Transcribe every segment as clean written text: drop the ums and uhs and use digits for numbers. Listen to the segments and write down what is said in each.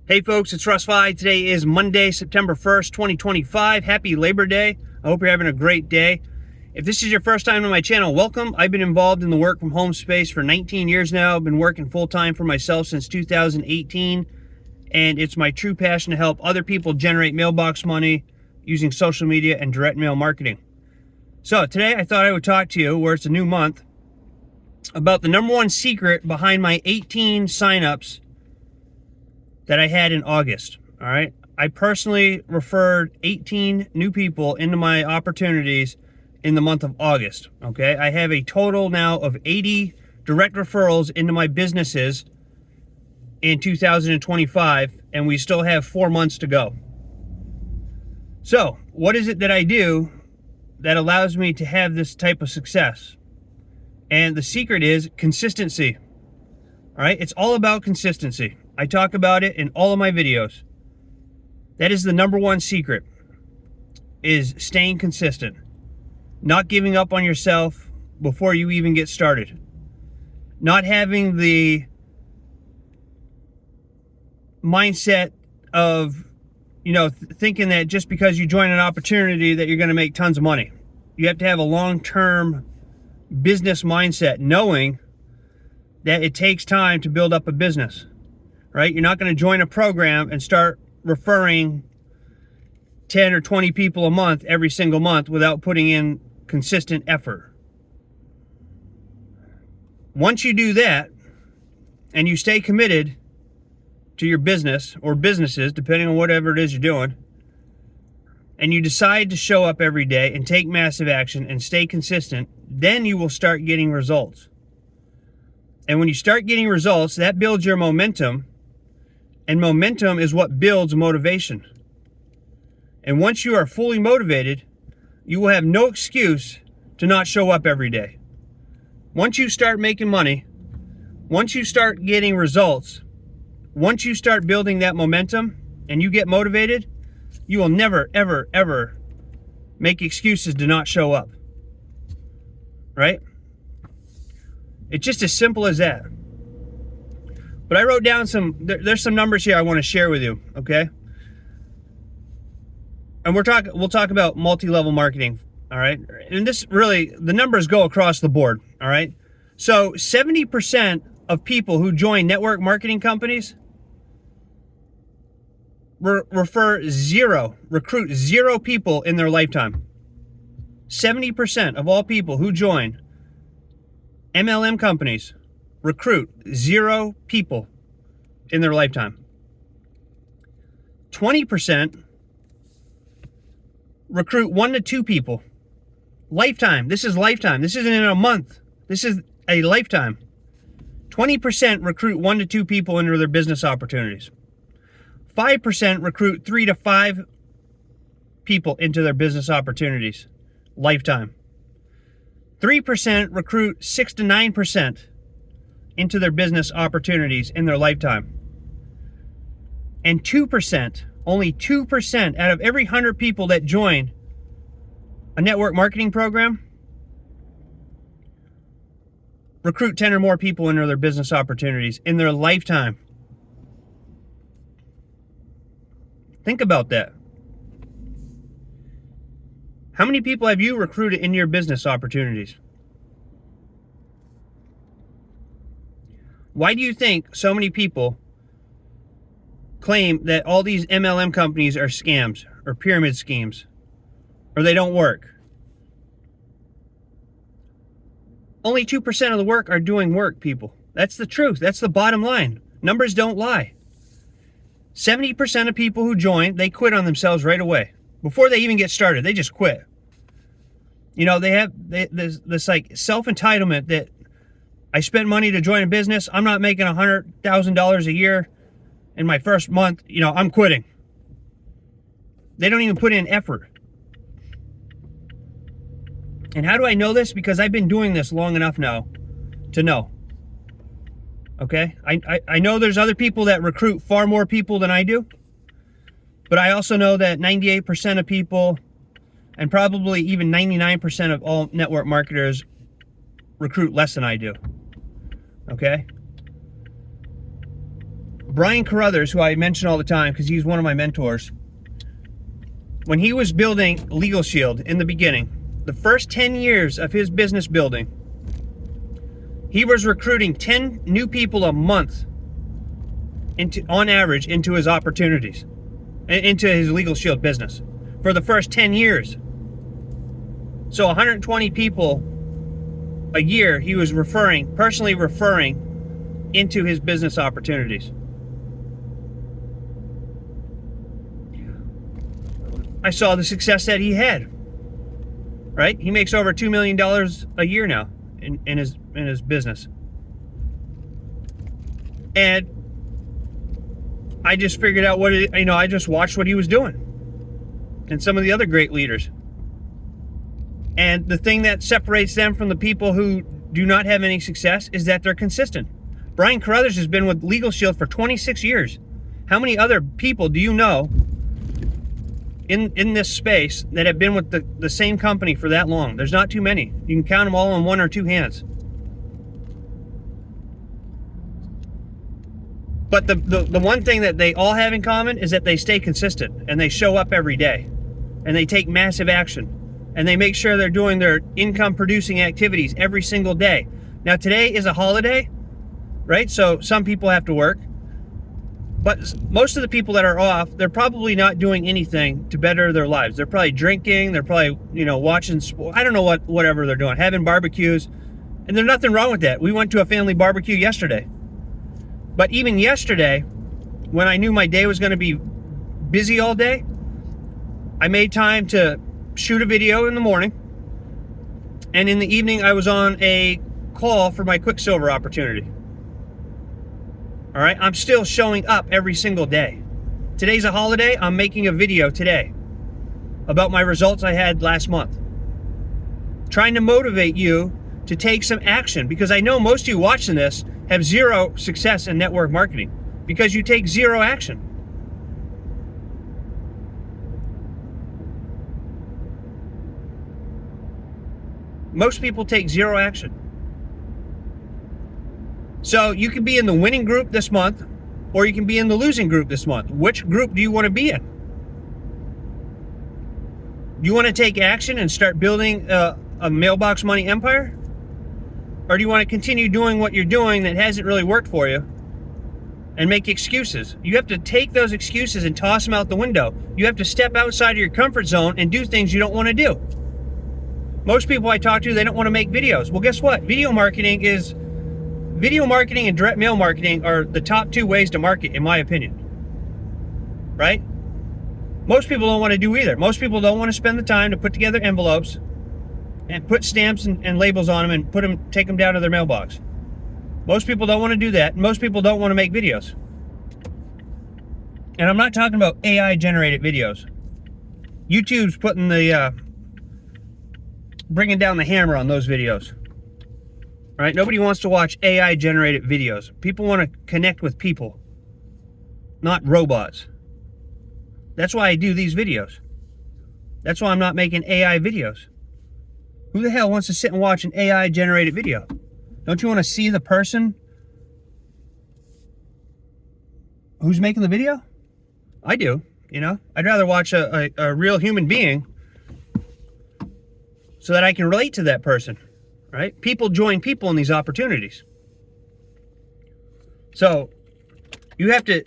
Hey folks, it's Russ. Today is Monday, September 1st, 2025. Happy Labor Day. I hope you're having a great day. If this is your first time on my channel, welcome. I've been involved in the work from home space for 19 years now. I've been working full-time for myself since 2018, and it's my true passion to help other people generate mailbox money using social media and direct mail marketing. So today I thought I would talk to you, where it's a new month, about the number one secret behind my 18 signups that I had in August. All right, I personally referred 18 new people into my opportunities in the month of August. Okay, I have a total now of 80 direct referrals into my businesses in 2025, and we still have 4 months to go. So what is it that I do that allows me to have this type of success? And the secret is consistency. All right, it's all about consistency. I talk about it in all of my videos. That is the number one secret, is staying consistent. Not giving up on yourself before you even get started. Not having the mindset of, thinking that just because you join an opportunity that you're going to make tons of money. You have to have a long-term business mindset, knowing that it takes time to build up a business. Right? You're not going to join a program and start referring 10 or 20 people a month every single month without putting in consistent effort. Once you do that and you stay committed to your business or businesses, depending on whatever it is you're doing, and you decide to show up every day and take massive action and stay consistent, then you will start getting results. And when you start getting results, that builds your momentum. And momentum is what builds motivation. And once you are fully motivated, you will have no excuse to not show up every day. Once you start making money, once you start getting results, once you start building that momentum and you get motivated, you will never, ever, ever make excuses to not show up. Right? It's just as simple as that. But I wrote down there's some numbers here I want to share with you, okay? And we'll talk about multi-level marketing, all right? And this really, the numbers go across the board, all right? So 70% of people who join network marketing companies recruit zero people in their lifetime. 70% of all people who join MLM companies recruit zero people in their lifetime. 20% recruit 1 to 2 people. Lifetime. This is lifetime. This isn't in a month. This is a lifetime. 20% recruit 1 to 2 people into their business opportunities. 5% recruit 3 to 5 people into their business opportunities. Lifetime. 3% recruit 6 to 9% into their business opportunities in their lifetime. And 2%, only 2% out of every 100 people that join a network marketing program recruit 10 or more people into their business opportunities in their lifetime. Think about that. How many people have you recruited in your business opportunities? Why do you think so many people claim that all these MLM companies are scams or pyramid schemes, or they don't work? Only 2% of the work are doing work, people. That's the truth. That's the bottom line. Numbers don't lie. 70% of people who join, they quit on themselves right away. Before they even get started, they just quit. They have this like self-entitlement that I spent money to join a business. I'm not making $100,000 a year in my first month. I'm quitting. They don't even put in effort. And how do I know this? Because I've been doing this long enough now to know. Okay? I know there's other people that recruit far more people than I do. But I also know that 98% of people, and probably even 99% of all network marketers, recruit less than I do. Okay? Brian Carruthers, who I mention all the time because he's one of my mentors, when he was building Legal Shield in the beginning, the first 10 years of his business building, he was recruiting 10 new people a month on average into his opportunities, into his Legal Shield business for the first 10 years. So 120 people a year he was personally referring into his business opportunities. I saw the success that he had, right? He makes over $2 million a year now in his business. And I just figured out I just watched what he was doing and some of the other great leaders. And the thing that separates them from the people who do not have any success is that they're consistent. Brian Carruthers has been with Legal Shield for 26 years. How many other people do you know in this space that have been with the same company for that long? There's not too many. You can count them all on one or two hands. But the one thing that they all have in common is that they stay consistent and they show up every day and they take massive action and they make sure they're doing their income producing activities every single day. Now today is a holiday, right? So some people have to work, but most of the people that are off, they're probably not doing anything to better their lives. They're probably drinking, they're probably, watching sport. I don't know whatever they're doing, having barbecues, and there's nothing wrong with that. We went to a family barbecue yesterday. But even yesterday, when I knew my day was going to be busy all day, I made time to shoot a video in the morning. And in the evening, I was on a call for my Quicksilver opportunity. All right, I'm still showing up every single day. Today's a holiday. I'm making a video today about my results I had last month. Trying to motivate you to take some action, because I know most of you watching this have zero success in network marketing because you take zero action. Most people take zero action. So you can be in the winning group this month, or you can be in the losing group this month. Which group do you want to be in? You want to take action and start building a mailbox money empire? Or do you want to continue doing what you're doing that hasn't really worked for you and make excuses? You have to take those excuses and toss them out the window. You have to step outside of your comfort zone and do things you don't want to do. Most people I talk to, they don't want to make videos. Well, guess what? Video marketing and direct mail marketing are the top two ways to market, in my opinion. Right? Most people don't want to do either. Most people don't want to spend the time to put together envelopes and put stamps and labels on them and take them down to their mailbox. Most people don't want to do that. Most people don't want to make videos. And I'm not talking about AI generated videos. YouTube's putting bringing down the hammer on those videos. Right? Nobody wants to watch AI generated videos. People want to connect with people, not robots. That's why I do these videos. That's why I'm not making AI videos. Who the hell wants to sit and watch an AI generated video? Don't you want to see the person who's making the video? I do, I'd rather watch a real human being so that I can relate to that person, right? People join people in these opportunities. So you have to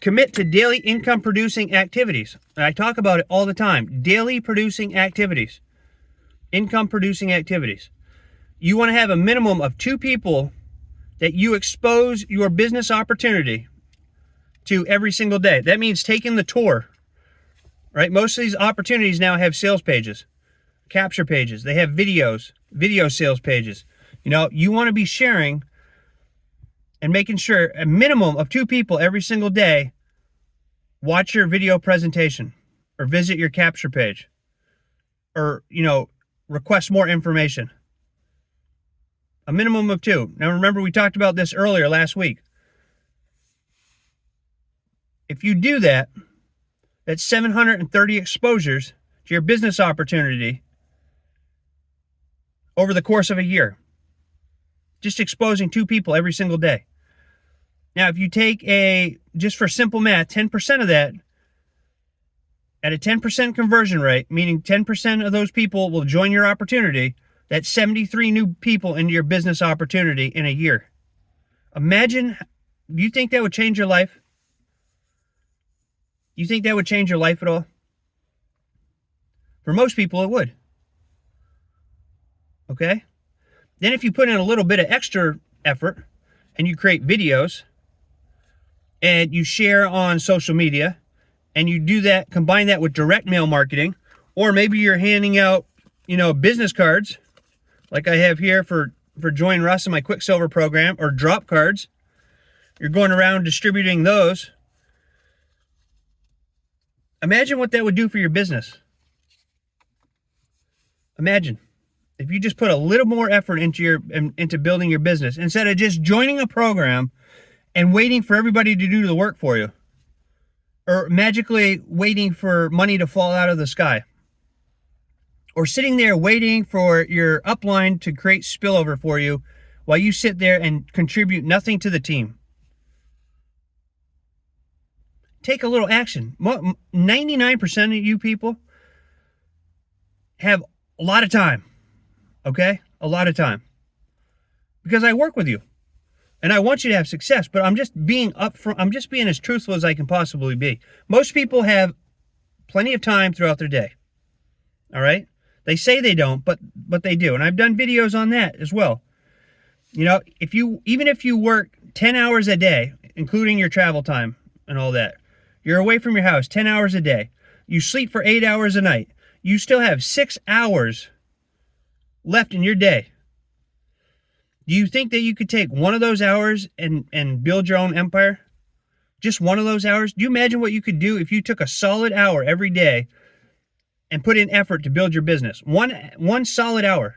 commit to daily income producing activities. I talk about it all the time. Daily producing activities. Income producing activities. You want to have a minimum of 2 people that you expose your business opportunity to every single day. That means taking the tour, right? Most of these opportunities now have sales pages, capture pages. They have videos, video sales pages. You want to be sharing and making sure a minimum of 2 people every single day watch your video presentation or visit your capture page or, request more information. A minimum of 2. Now remember, we talked about this earlier last week. If you do that, that's 730 exposures to your business opportunity over the course of a year. Just exposing 2 people every single day. Now, if you take just for simple math, 10% of that, at a 10% conversion rate, meaning 10% of those people will join your opportunity, that's 73 new people into your business opportunity in a year. Imagine, do you think that would change your life? You think that would change your life at all? For most people, it would. Okay? Then if you put in a little bit of extra effort and you create videos and you share on social media and you do that, combine that with direct mail marketing, or maybe you're handing out, business cards like I have here for Join Russ in my Quicksilver program, or drop cards. You're going around distributing those. Imagine what that would do for your business. Imagine if you just put a little more effort into building your business instead of just joining a program and waiting for everybody to do the work for you, or magically waiting for money to fall out of the sky, or sitting there waiting for your upline to create spillover for you while you sit there and contribute nothing to the team. Take a little action. 99% of you people have a lot of time, okay? A lot of time. Because I work with you and I want you to have success, but I'm just being upfront. I'm just being as truthful as I can possibly be. Most people have plenty of time throughout their day, all right? They say they don't, but they do. And I've done videos on that as well. Even if you work 10 hours a day, including your travel time and all that, you're away from your house 10 hours a day. You sleep for 8 hours a night. You still have 6 hours left in your day. Do you think that you could take one of those hours and build your own empire? Just one of those hours? Do you imagine what you could do if you took a solid hour every day and put in effort to build your business? One solid hour.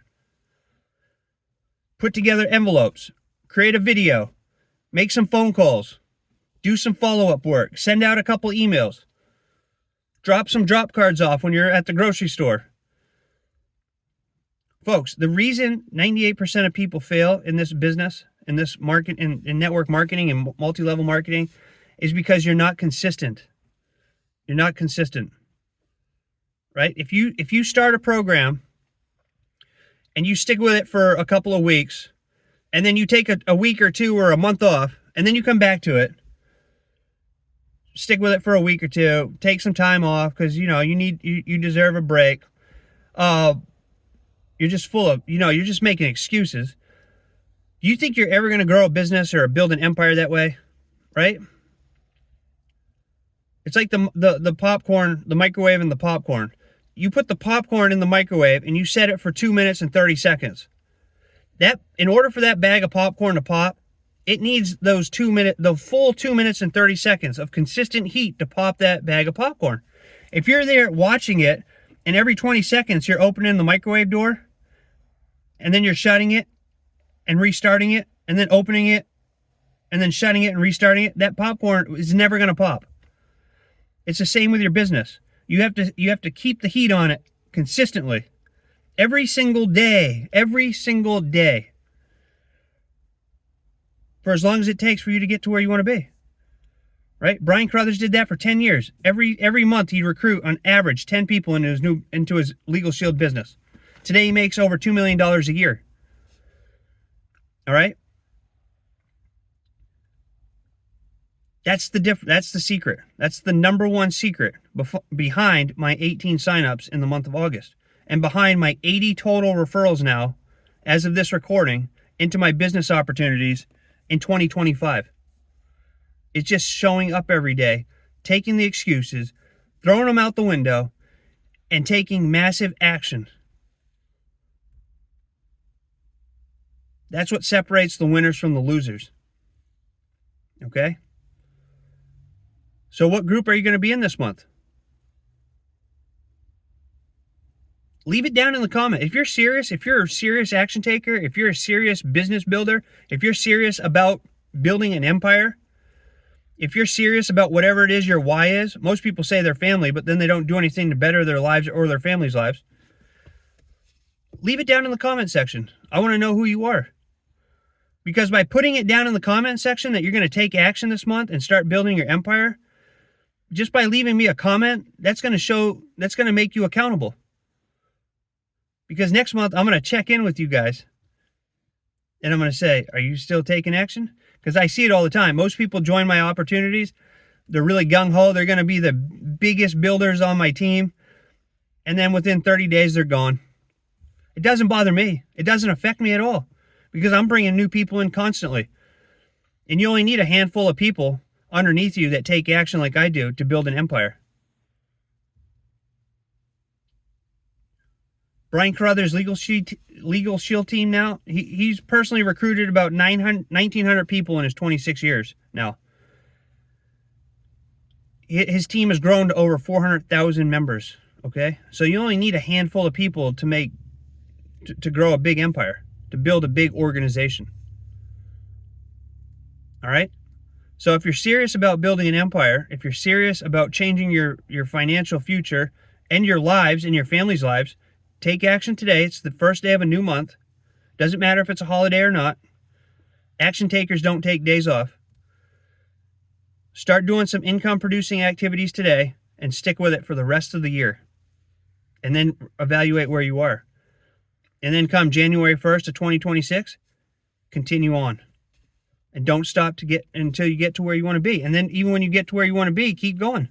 Put together envelopes, create a video, make some phone calls, do some follow-up work, send out a couple emails, drop some drop cards off when you're at the grocery store. Folks, the reason 98% of people fail in this business, in this market, in network marketing and multi-level marketing, is because you're not consistent. You're not consistent, right? If you start a program and you stick with it for a couple of weeks, and then you take a week or two or a month off, and then you come back to it, stick with it for a week or two, take some time off because you deserve a break. You're just full of, you're just making excuses. Do you think you're ever going to grow a business or build an empire that way? Right? It's like the popcorn, the microwave and the popcorn. You put the popcorn in the microwave and you set it for 2 minutes and 30 seconds. In order for that bag of popcorn to pop, it needs the full 2 minutes and 30 seconds of consistent heat to pop that bag of popcorn. If you're there watching it and every 20 seconds you're opening the microwave door and then you're shutting it and restarting it and then opening it and then shutting it and restarting it, that popcorn is never going to pop. It's the same with your business. You have to keep the heat on it consistently. Every single day. For as long as it takes for you to get to where you want to be. Right? Brian Carruthers did that for 10 years. Every month he'd recruit on average 10 people into his Legal Shield business. Today he makes over $2 million a year. All right? That's the secret. That's the number one secret behind my 18 signups in the month of August, and behind my 80 total referrals now, as of this recording, into my business opportunities in 2025. It's just showing up every day, taking the excuses, throwing them out the window, and taking massive action. That's what separates the winners from the losers. Okay? So what group are you going to be in this month? Leave it down in the comment. If you're serious, if you're a serious action taker, if you're a serious business builder, if you're serious about building an empire, if you're serious about whatever it is your why is, most people say their family, but then they don't do anything to better their lives or their family's lives. Leave it down in the comment section. I want to know who you are. Because by putting it down in the comment section that you're going to take action this month and start building your empire, just by leaving me a comment, that's going to make you accountable. Because next month, I'm going to check in with you guys. And I'm going to say, are you still taking action? Because I see it all the time. Most people join my opportunities. They're really gung-ho. They're going to be the biggest builders on my team. And then within 30 days, they're gone. It doesn't bother me. It doesn't affect me at all. Because I'm bringing new people in constantly. And you only need a handful of people underneath you that take action like I do to build an empire. Brian Carruthers' Legal Shield team now, he's personally recruited about 1,900 people in his 26 years now. His team has grown to over 400,000 members, okay? So you only need a handful of people to grow a big empire, to build a big organization. All right? So if you're serious about building an empire, if you're serious about changing your financial future and your lives and your family's lives, take action today. It's the first day of a new month. Doesn't matter if it's a holiday or not. Action takers don't take days off. Start doing some income-producing activities today and stick with it for the rest of the year. And then evaluate where you are. And then come January 1st of 2026, continue on. And don't stop until you get to where you want to be. And then even when you get to where you want to be, keep going.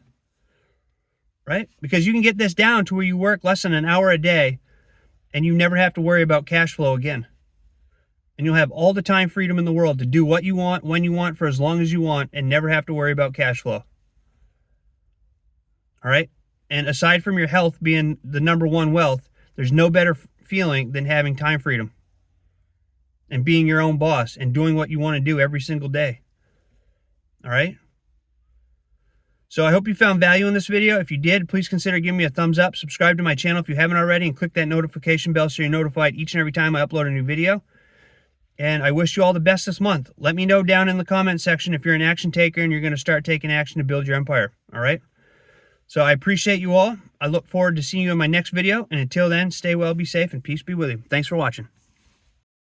Right? Because you can get this down to where you work less than an hour a day and you never have to worry about cash flow again. And you'll have all the time freedom in the world to do what you want, when you want, for as long as you want, and never have to worry about cash flow. All right? And aside from your health being the number one wealth, there's no better feeling than having time freedom and being your own boss and doing what you want to do every single day. All right? So I hope you found value in this video. If you did, please consider giving me a thumbs up. Subscribe to my channel if you haven't already, and click that notification bell so you're notified each and every time I upload a new video. And I wish you all the best this month. Let me know down in the comment section if you're an action taker and you're going to start taking action to build your empire. All right? So I appreciate you all. I look forward to seeing you in my next video. And until then, stay well, be safe, and peace be with you. Thanks for watching.